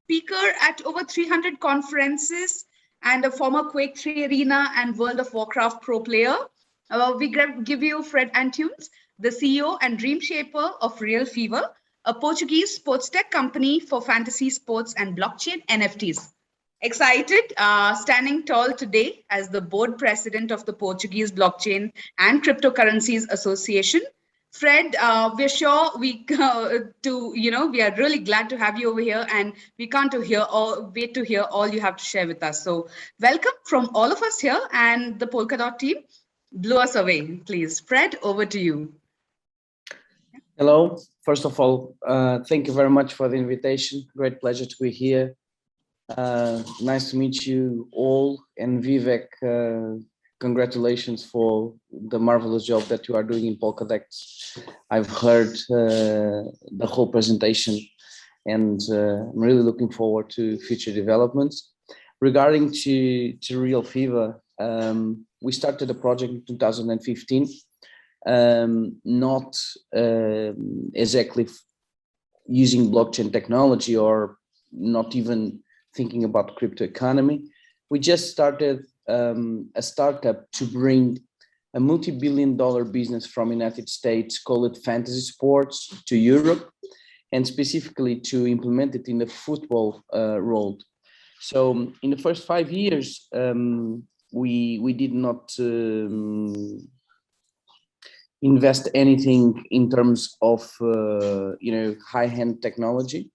Speaker at over 300 conferences and a former Quake 3 Arena and World of Warcraft pro player. We give you Fred Antunes, the CEO and Dreamshaper of RealFevr, a Portuguese SportsTech company for fantasy sports and blockchain NFTs. Excited, standing tall today as the board president of the Portuguese Blockchain and Cryptocurrencies Association. Fred, we're sure we we are really glad to have you over here, and we can't wait to hear all you have to share with us. So welcome from all of us here, and the Polkadot team. Blow us away, please. Fred, over to you. Hello. First of all, thank you very much for the invitation. Great pleasure to be here. Nice to meet you all, and Vivek, congratulations for the marvelous job that you are doing in Polkadot. I've heard the whole presentation, and I'm really looking forward to future developments. Regarding to RealFevr, we started the project in 2015, not exactly using blockchain technology or not even thinking about crypto economy. We just started a startup to bring a multi-billion-dollar business from United States, call it fantasy sports, to Europe, and specifically to implement it in the football world. So in the first 5 years, we did not invest anything in terms of high-end technology.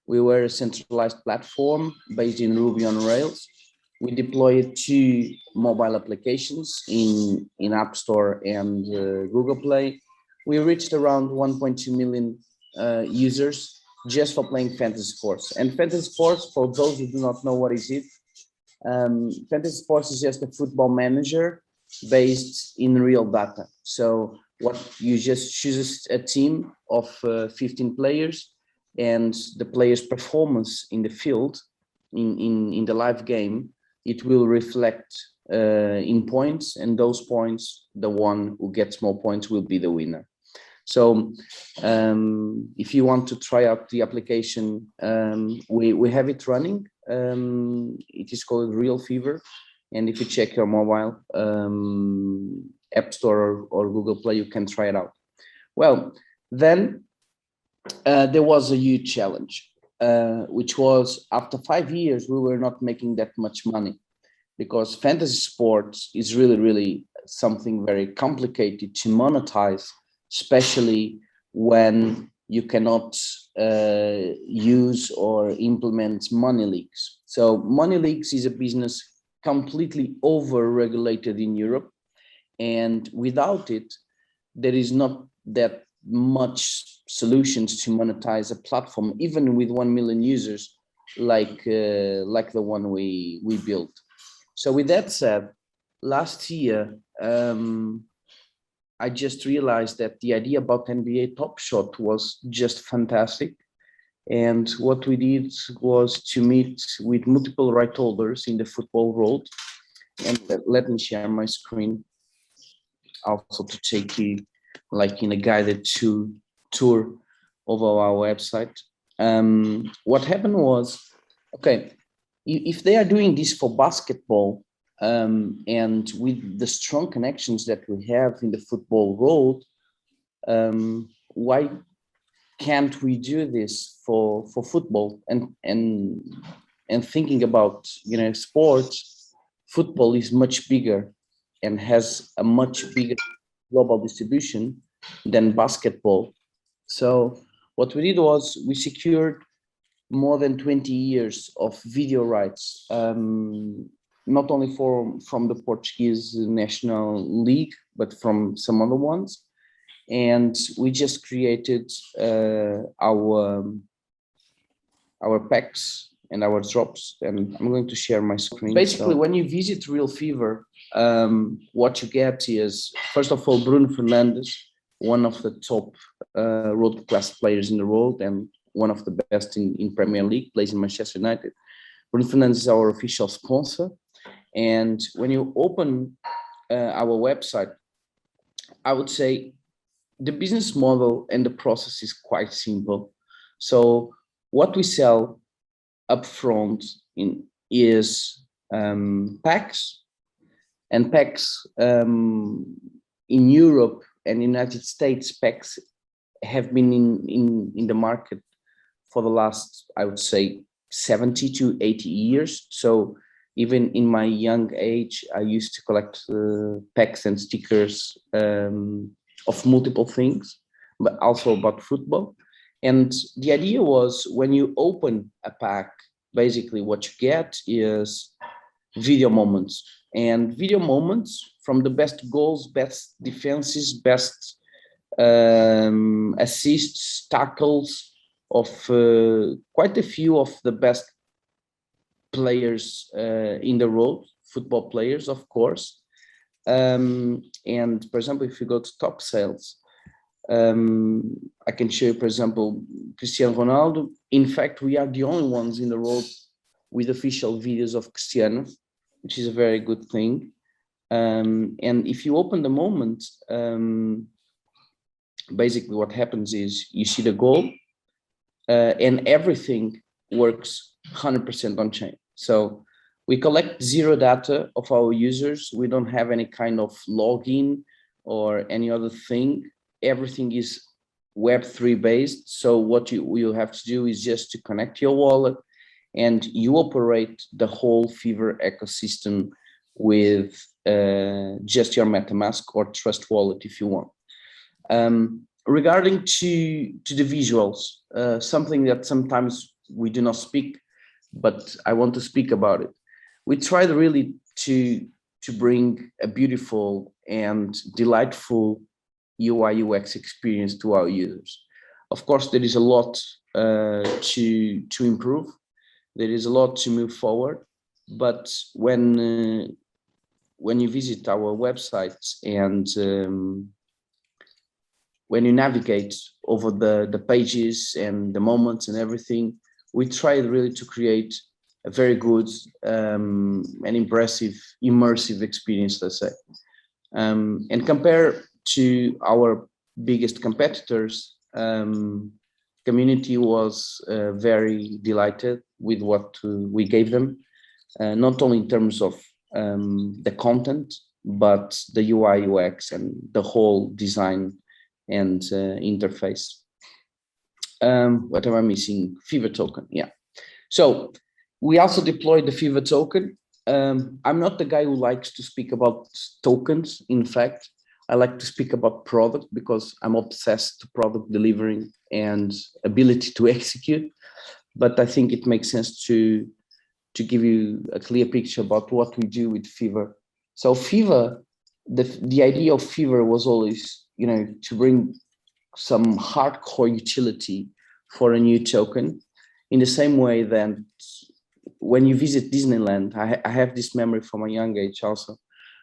We were a centralized platform based in Ruby on Rails. We deployed 2 mobile applications in App Store and Google Play. We reached around 1.2 million users just for playing fantasy sports. And fantasy sports, for those who do not know what is it, fantasy sports is just a football manager based in real data. So what you just choose a team of 15 players, and the player's performance in the field, in the live game, it will reflect in points, and those points, the one who gets more points will be the winner. So if you want to try out the application, we have it running. It is called RealFevr, and if you check your mobile App Store or Google Play, you can try it out. Well, then there was a huge challenge, which was after 5 years, we were not making that much money, because fantasy sports is really something very complicated to monetize, especially when you cannot use or implement money leaks. So money leaks is a business completely over-regulated in Europe, and without it, there is not that much solutions to monetize a platform, even with 1 million users, like the one we built. So with that said, last year, I just realized that the idea about NBA Top Shot was just fantastic. And what we did was to meet with multiple right holders in the football world. And let me share my screen also to take you like in a guided tour of our website. What happened was, okay, if they are doing this for basketball, and with the strong connections that we have in the football world, why can't we do this for football? And thinking about sports, football is much bigger and has a much bigger global distribution than basketball. So what we did was we secured more than 20 years of video rights, not only from the Portuguese National League, but from some other ones. And we just created our packs and our drops, and I'm going to share my screen. Basically, when you visit RealFevr, what you get is, first of all, Bruno Fernandes, one of the top world-class players in the world and one of the best in Premier League, plays in Manchester United. Bruno Fernandes is our official sponsor. And when you open our website, I would say the business model and the process is quite simple. So what we sell upfront is packs, and packs in Europe and United States, packs have been in the market for the last, I would say, 70 to 80 years. So even in my young age, I used to collect packs and stickers of multiple things, but also about football. And the idea was, when you open a pack, basically what you get is video moments, and video moments from the best goals, best defenses, best assists, tackles of quite a few of the best players in the world, football players, of course. And for example, if you go to top sales, I can show you, for example, Cristiano Ronaldo. In fact, we are the only ones in the world with official videos of Cristiano, which is a very good thing. And if you open the moment, basically what happens is you see the goal, and everything works 100% on chain. So we collect zero data of our users. We don't have any kind of login or any other thing. Everything is Web3 based. So what you have to do is just to connect your wallet, and you operate the whole Fever ecosystem with just your MetaMask or Trust Wallet if you want. Regarding to the visuals, something that sometimes we do not speak, but I want to speak about it. We tried really to bring a beautiful and delightful UI UX experience to our users. Of course, there is a lot to improve. There is a lot to move forward, but when you visit our websites and when you navigate over the pages and the moments and everything, we tried really to create a very good and impressive, immersive experience, let's say. And compare to our biggest competitors, community was very delighted with what we gave them, not only in terms of the content, but the UI UX and the whole design and interface. What am I missing? Fever token, yeah. So we also deployed the Fever token. I'm not the guy who likes to speak about tokens. In fact, I like to speak about product because I'm obsessed to product delivering and ability to execute. But I think it makes sense to give you a clear picture about what we do with Fever. So Fever, the idea of Fever was always, to bring some hardcore utility for a new token, in the same way that when you visit Disneyland, I have this memory from a young age also.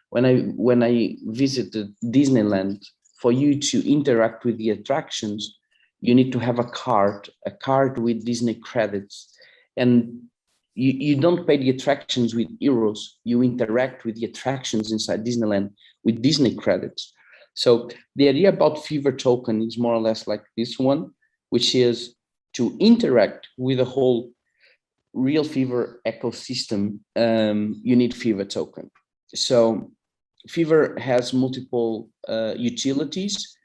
When I visited Disneyland, for you to interact with the attractions, you need to have a card with Disney credits. And you don't pay the attractions with euros, you interact with the attractions inside Disneyland with Disney credits. So the idea about Fever token is more or less like this one, which is to interact with the whole RealFevr ecosystem. You need Fever token. So Fever has multiple utilities.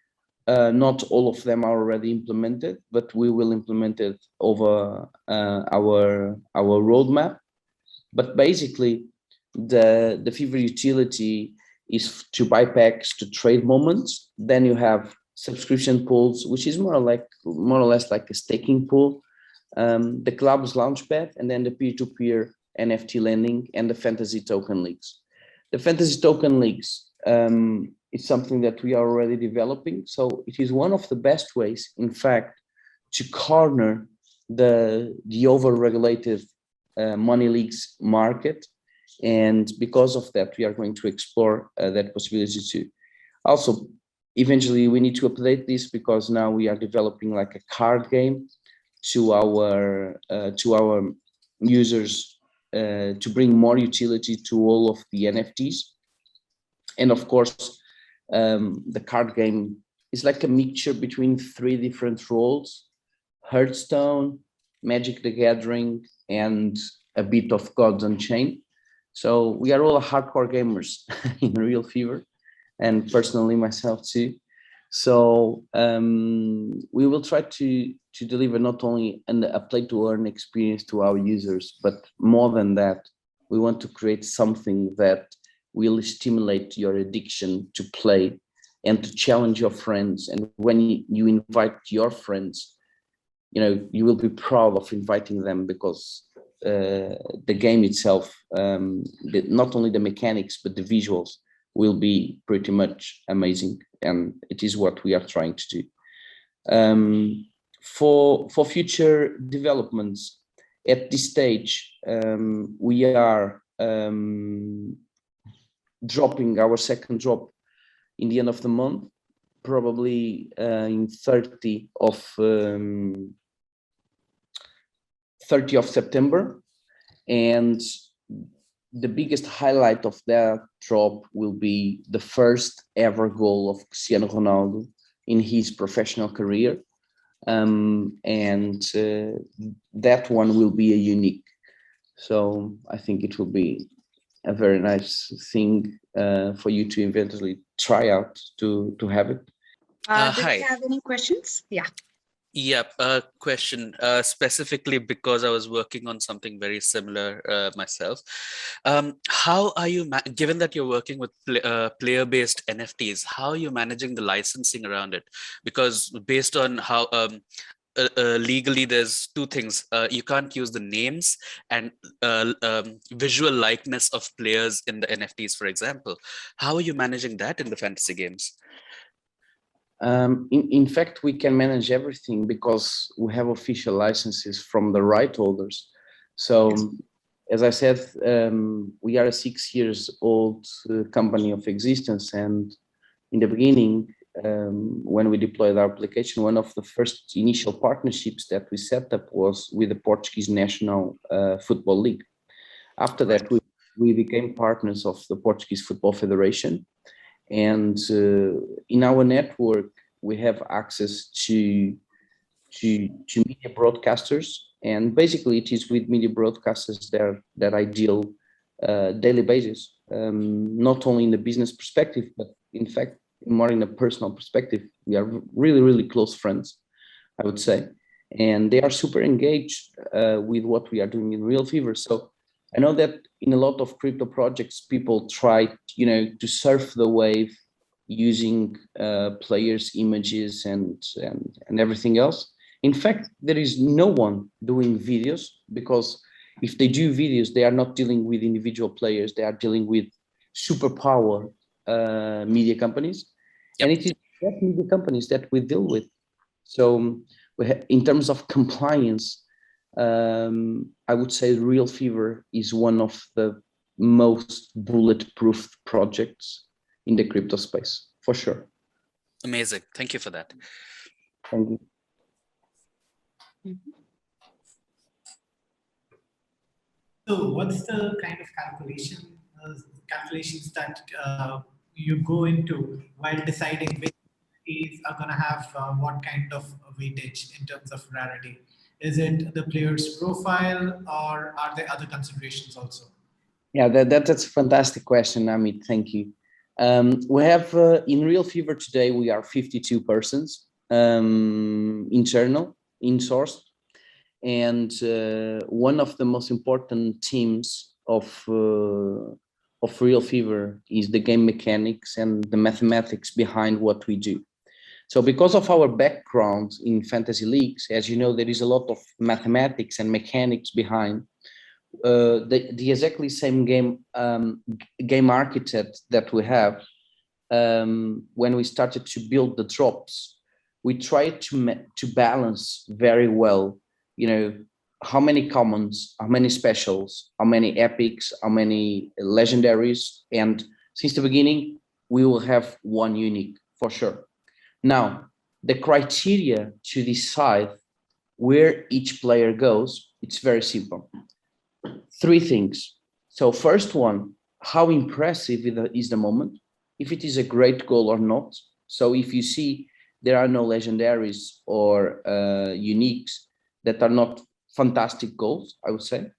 Not all of them are already implemented, but we will implement it over our roadmap. But basically, the Fever utility is to buy packs, to trade moments. Then you have subscription pools, which is more or less like a staking pool. The club's launchpad, and then the peer-to-peer NFT lending and the fantasy token leagues. The fantasy token leagues is something that we are already developing. So it is one of the best ways, in fact, to corner the over-regulated money leagues market. And because of that, we are going to explore that possibility too. Also, eventually, we need to update this because now we are developing like a card game to our users to bring more utility to all of the NFTs. And of course, the card game is like a mixture between 3 different roles. Hearthstone, Magic the Gathering, and a bit of Gods Unchained. So we are all hardcore gamers in RealFevr, and personally myself too. So we will try to deliver not only a play-to-earn experience to our users, but more than that, we want to create something that will stimulate your addiction to play and to challenge your friends. And when you invite your friends, you will be proud of inviting them, because the game itself, not only the mechanics, but the visuals will be pretty much amazing. And it is what we are trying to do. For future developments, at this stage, we are dropping our second drop in the end of the month, probably in 30 of September. And the biggest highlight of that drop will be the first ever goal of Cristiano Ronaldo in his professional career. That one will be a unique. So I think it will be a very nice thing for you to eventually try out to have it. Do you have any questions? Yeah. Yep, a question specifically because I was working on something very similar myself. How are you, given that you're working with player-based NFTs, how are you managing the licensing around it? Because based on how legally, there's two things. You can't use the names and visual likeness of players in the NFTs, for example. How are you managing that in the fantasy games? In fact, we can manage everything because we have official licenses from the right holders. So, as I said, we are a 6 years old company of existence. And in the beginning, when we deployed our application, one of the first initial partnerships that we set up was with the Portuguese National Football League. After that, we became partners of the Portuguese Football Federation. And in our network, we have access to media broadcasters. And basically, it is with media broadcasters that I deal daily basis, not only in the business perspective, but in fact, more in a personal perspective. We are really, really close friends, I would say. And they are super engaged with what we are doing in RealFevr. So I know that in a lot of crypto projects, people try, to surf the wave using players' images and everything else. In fact, there is no one doing videos, because if they do videos, they are not dealing with individual players. They are dealing with superpower media companies. Yep. And it is that media companies that we deal with. So in terms of compliance, I would say RealFevr is one of the most bulletproof projects in the crypto space, for sure. Amazing. Thank you for that. Thank you. So what's the kind of calculations that you go into while deciding which keys are going to have what kind of weightage in terms of rarity? Is it the player's profile, or are there other considerations also? Yeah, that's a fantastic question, Amit. Thank you. We have in RealFevr today, we are 52 persons, internal, in-sourced. And one of the most important teams of RealFevr is the game mechanics and the mathematics behind what we do. So because of our background in fantasy leagues, as you know, there is a lot of mathematics and mechanics behind the exactly same game architect that we have. When we started to build the drops, we tried to balance very well, how many commons, how many specials, how many epics, how many legendaries. And since the beginning, we will have one unique for sure. Now, the criteria to decide where each player goes, it's very simple. 3 things. So first one, how impressive is the moment, if it is a great goal or not. So if you see there are no legendaries or uniques that are not fantastic goals, I would say.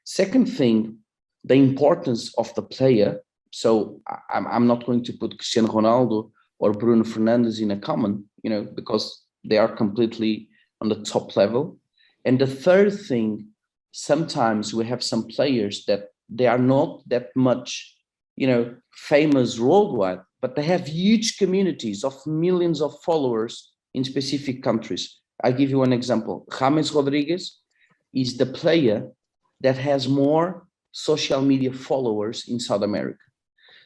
Second thing, the importance of the player. So I'm not going to put Cristiano Ronaldo or Bruno Fernandes in a common, because they are completely on the top level. And the third thing, sometimes we have some players that they are not that much, famous worldwide, but they have huge communities of millions of followers in specific countries. I give you an example. James Rodriguez is the player that has more social media followers in South America.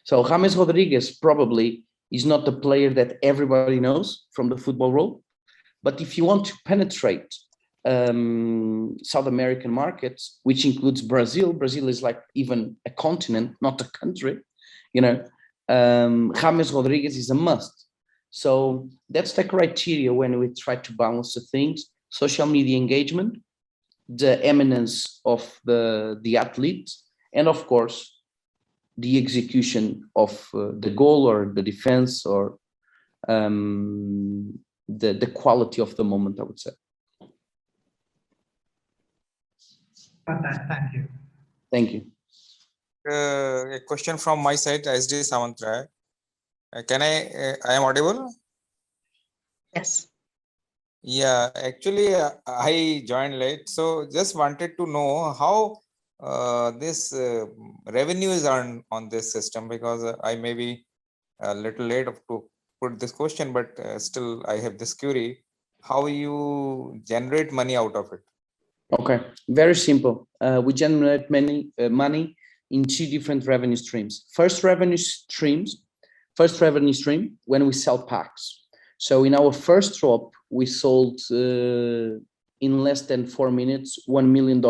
So James Rodriguez probably is not the player that everybody knows from the football world, but if you want to penetrate South American markets, which includes Brazil is like even a continent, not a country, James Rodriguez is a must. So that's the criteria when we try to balance the things: social media engagement, the eminence of the athlete, and of course the execution of the goal or the defense or the quality of the moment, I would say. Thank you. Thank you. A question from my side, SD Samantra. I am audible? Yes. Yeah, actually, I joined late, so just wanted to know how this revenue is earned on this system, because I may be a little late to put this question, but still I have this query: how you generate money out of it? Okay, very simple. We generate money in two different revenue streams. First revenue stream, when we sell packs. So in our first drop, we sold in less than 4 minutes, $1 million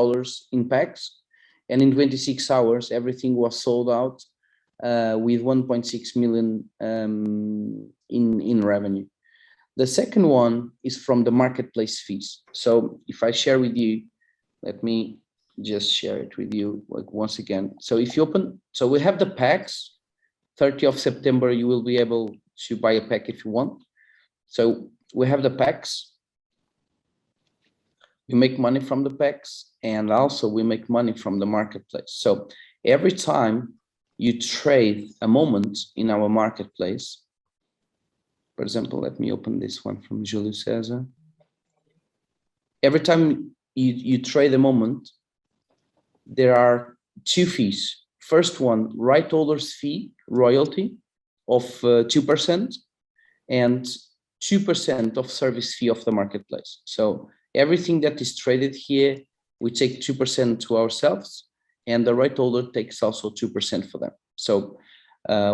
in packs. And in 26 hours, everything was sold out with 1.6 million in revenue. The second one is from the marketplace fees. So if I share with you, let me just share it with you once again. So if you open, so we have the packs. 30th of September, you will be able to buy a pack if you want. So we have the packs. You make money from the packs, and also we make money from the marketplace. So every time you trade a moment in our marketplace, for example, let me open this one from Julio Cesar. Every time you trade a moment, there are two fees. First one, right holder's fee, royalty of 2%, and 2% of service fee of the marketplace. So everything that is traded here, we take 2% to ourselves, and the right holder takes also 2% for them. So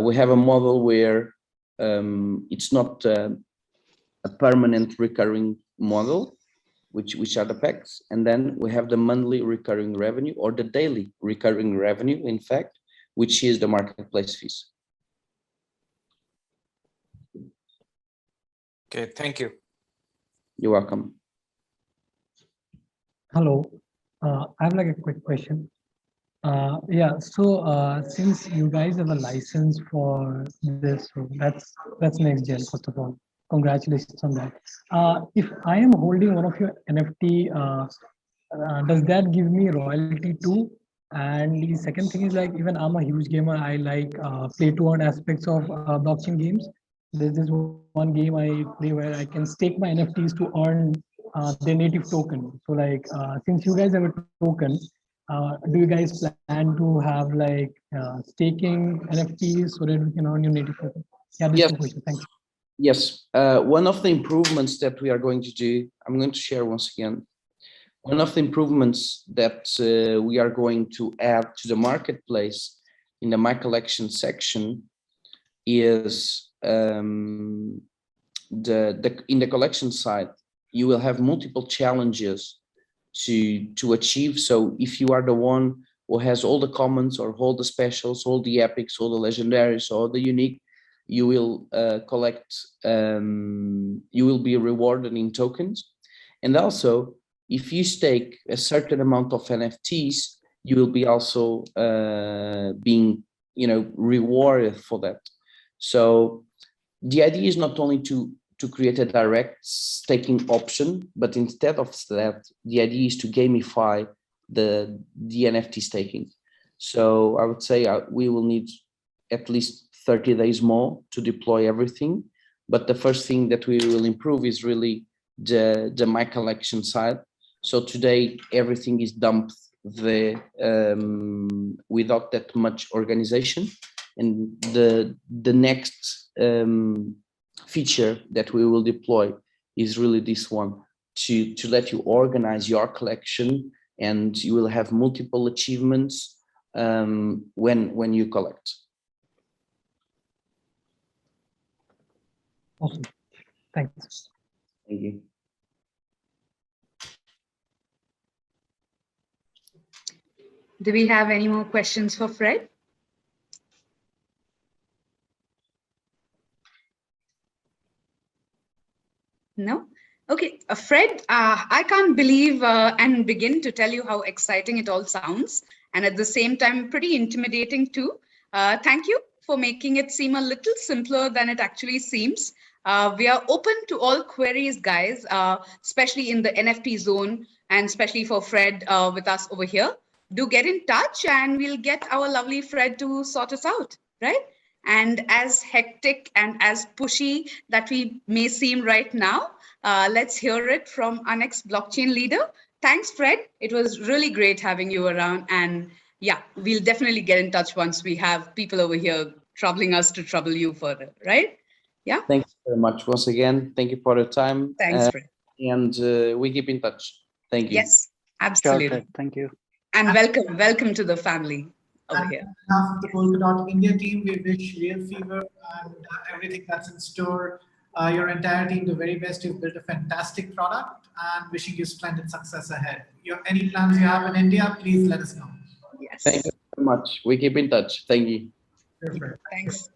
we have a model where it's not a permanent recurring model, which are the packs, and then we have the monthly recurring revenue, or the daily recurring revenue, in fact, which is the marketplace fees. Okay, thank you. You're welcome. Hello, I have like a quick question. Since you guys have a license for this, so that's next gen. First of all, congratulations on that. If I am holding one of your NFT, does that give me royalty too? And the second thing is, like, even I'm a huge gamer. I like play to earn aspects of blockchain games. There's this one game I play where I can stake my NFTs to earn their native token. So like, since you guys have a token, do you guys plan to have like staking NFTs so that we can earn your native token? Yeah, this Yes. is the question. Thanks. Yes, one of the improvements that we are going to do, I'm going to share once again. One of the improvements that we are going to add to the marketplace in the My Collection section is in the collection side, you will have multiple challenges to achieve. So if you are the one who has all the commons or all the specials, all the epics, all the legendaries, all the unique, you will collect, you will be rewarded in tokens. And also, if you stake a certain amount of NFTs, you will be also being, rewarded for that. So the idea is not only to to create a direct staking option, but instead of that, the idea is to gamify the NFT staking. So I would say we will need at least 30 days more to deploy everything. But the first thing that we will improve is really the my collection side. So today everything is dumped there without that much organization. And the next feature that we will deploy is really this one, to let you organize your collection, and you will have multiple achievements when you collect. Awesome. Thanks. Thank you. Do we have any more questions for Fred? No? Okay, Fred, I can't believe and begin to tell you how exciting it all sounds, and at the same time, pretty intimidating too. Thank you for making it seem a little simpler than it actually seems. We are open to all queries, guys, especially in the NFT zone, and especially for Fred with us over here. Do get in touch and we'll get our lovely Fred to sort us out, right? And as hectic and as pushy that we may seem right now, let's hear it from our next blockchain leader. Thanks, Fred. It was really great having you around. And yeah, we'll definitely get in touch once we have people over here troubling us to trouble you further, right? Yeah. Thanks very much once again. Thank you for your time. Thanks, Fred. And we keep in touch. Thank you. Yes, absolutely. Sure, thank you. And welcome to the family over here. On behalf of the Polkadot India team, we wish RealFevr and everything that's in store, your entire team, the very best. You've built a fantastic product, and wishing you splendid success ahead. Any plans you have in India, please let us know. Yes. Thank you very much. We keep in touch. Thank you. Perfect. Thanks.